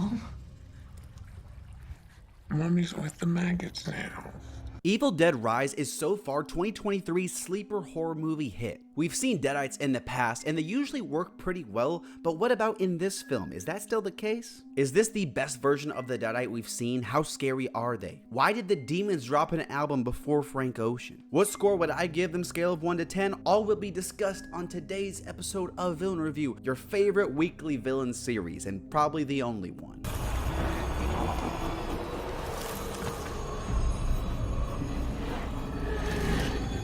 home? Mummy's with the maggots now. Evil Dead Rise is so far 2023's sleeper horror movie hit. We've seen Deadites in the past and they usually work pretty well, but what about in this film? Is that still the case? Is this the best version of the Deadite we've seen? How scary are they? Why did the Demons drop an album before Frank Ocean? What score would I give them scale of 1 to 10? All will be discussed on today's episode of Villain Review, your favorite weekly villain series, and probably the only one.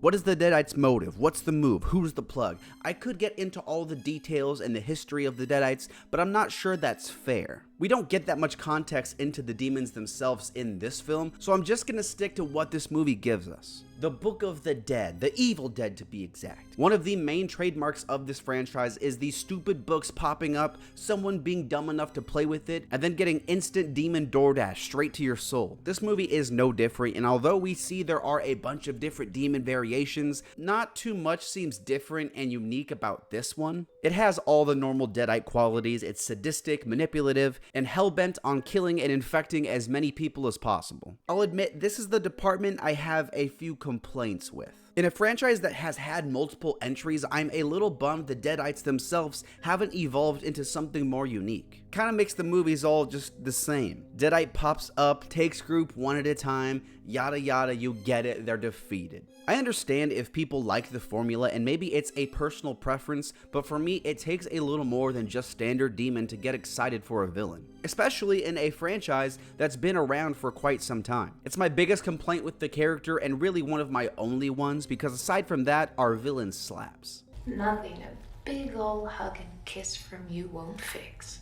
What is the Deadites' motive? What's the move? Who's the plug? I could get into all the details and the history of the Deadites, but I'm not sure that's fair. We don't get that much context into the demons themselves in this film, so I'm just gonna stick to what this movie gives us. The Book of the Dead, the Evil Dead to be exact. One of the main trademarks of this franchise is these stupid books popping up, someone being dumb enough to play with it, and then getting instant demon DoorDash straight to your soul. This movie is no different, and although we see there are a bunch of different demon variations, not too much seems different and unique about this one. It has all the normal Deadite qualities. It's sadistic, manipulative, and hell-bent on killing and infecting as many people as possible. I'll admit, this is the department I have a few complaints with. In a franchise that has had multiple entries, I'm a little bummed the Deadites themselves haven't evolved into something more unique. Kinda makes the movies all just the same. Deadite pops up, takes group one at a time, yada yada, you get it, they're defeated. I understand if people like the formula and maybe it's a personal preference, but for me it takes a little more than just standard demon to get excited for a villain, especially in a franchise that's been around for quite some time. It's my biggest complaint with the character and really one of my only ones, because aside from that, our villain slaps. Nothing a big ol' hug and kiss from you won't fix.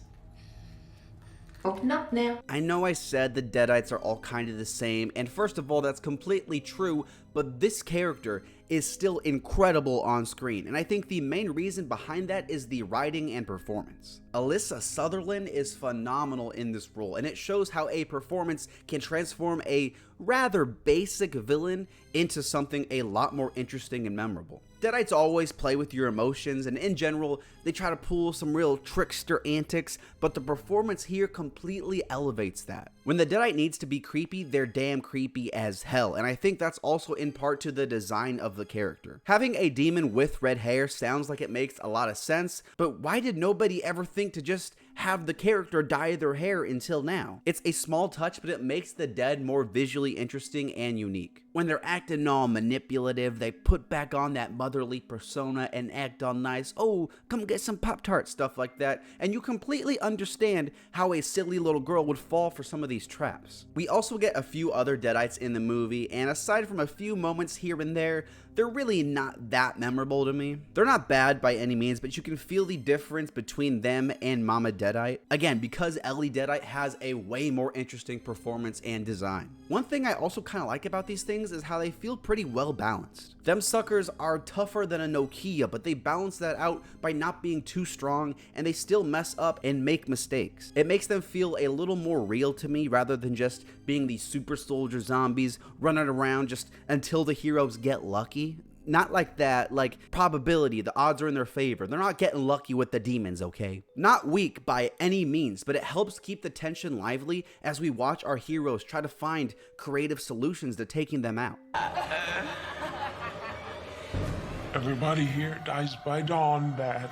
Open up now. I know I said the Deadites are all kind of the same, and first of all, that's completely true, but this character is still incredible on screen, and I think the main reason behind that is the writing and performance. Alyssa Sutherland is phenomenal in this role, and it shows how a performance can transform a rather basic villain into something a lot more interesting and memorable. Deadites always play with your emotions, and in general, they try to pull some real trickster antics, but the performance here completely elevates that. When the Deadite needs to be creepy, they're damn creepy as hell, and I think that's also in part to the design of the character. Having a demon with red hair sounds like it makes a lot of sense, but why did nobody ever think to just have the character dye their hair until now? It's a small touch, but it makes the Dead more visually interesting and unique. When they're acting all manipulative, they put back on that motherly persona and act all nice. Oh, come get some Pop-Tarts, stuff like that. And you completely understand how a silly little girl would fall for some of these traps. We also get a few other Deadites in the movie, and aside from a few moments here and there, they're really not that memorable to me. They're not bad by any means, but you can feel the difference between them and Mama Deadite. Again, because Ellie Deadite has a way more interesting performance and design. One thing I also kind of like about these things is how they feel pretty well balanced. Them suckers are tougher than a Nokia, but they balance that out by not being too strong, and they still mess up and make mistakes. It makes them feel a little more real to me rather than just being these super soldier zombies running around just until the heroes get lucky. Not like that, like probability, the odds are in their favor. They're not getting lucky with the demons, okay? Not weak by any means, but it helps keep the tension lively as we watch our heroes try to find creative solutions to taking them out. Everybody here dies by dawn, Beth.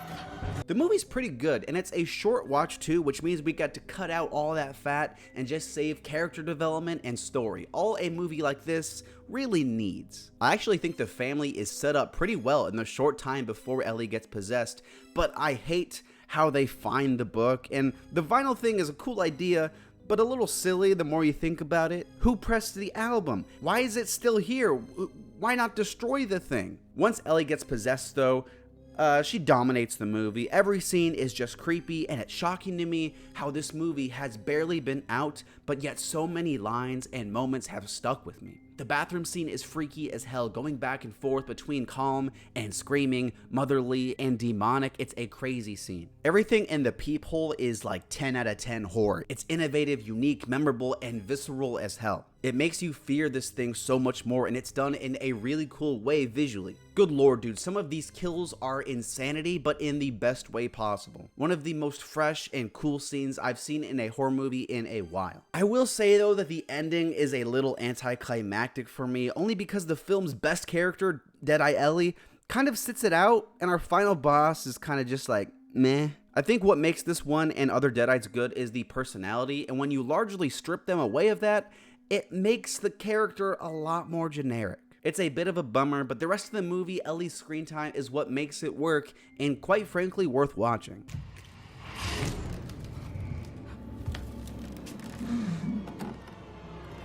The movie's pretty good, and it's a short watch too, which means we got to cut out all that fat and just save character development and story. All a movie like this really needs. I actually think the family is set up pretty well in the short time before Ellie gets possessed, but I hate how they find the book, and the vinyl thing is a cool idea, but a little silly the more you think about it. Who pressed the album? Why is it still here? Why not destroy the thing? Once Ellie gets possessed though, she dominates the movie. Every scene is just creepy, and it's shocking to me how this movie has barely been out, but yet so many lines and moments have stuck with me. The bathroom scene is freaky as hell, going back and forth between calm and screaming, motherly and demonic. It's a crazy scene. Everything in the peephole is like 10 out of 10 horror. It's innovative, unique, memorable, and visceral as hell. It makes you fear this thing so much more, and it's done in a really cool way visually. Good lord, dude, some of these kills are insanity, but in the best way possible. One of the most fresh and cool scenes I've seen in a horror movie in a while. I will say though that the ending is a little anticlimactic for me, only because the film's best character, Deadite Ellie, kind of sits it out, and our final boss is kind of just like, meh. I think what makes this one and other Deadites good is the personality, and when you largely strip them away of that, it makes the character a lot more generic. It's a bit of a bummer, but the rest of the movie, Ellie's screen time, is what makes it work, and quite frankly, worth watching.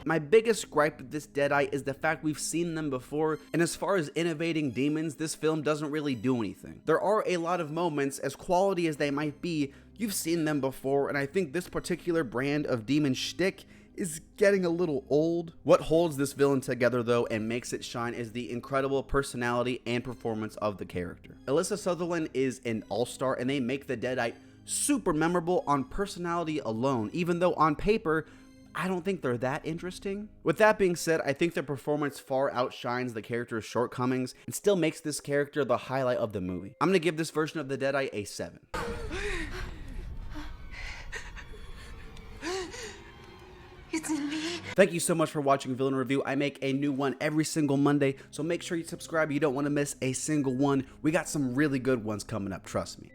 My biggest gripe with this Deadite is the fact we've seen them before, and as far as innovating demons, this film doesn't really do anything. There are a lot of moments, as quality as they might be, you've seen them before, and I think this particular brand of demon shtick is getting a little old. What holds this villain together though and makes it shine is the incredible personality and performance of the character. Alyssa Sutherland is an all-star, and they make the Deadite super memorable on personality alone, even though on paper, I don't think they're that interesting. With that being said, I think their performance far outshines the character's shortcomings and still makes this character the highlight of the movie. I'm gonna give this version of the Deadite a 7. It's in me. Thank you so much for watching Villain Review. I make a new one every single Monday, so make sure you subscribe. You don't want to miss a single one. We got some really good ones coming up, trust me.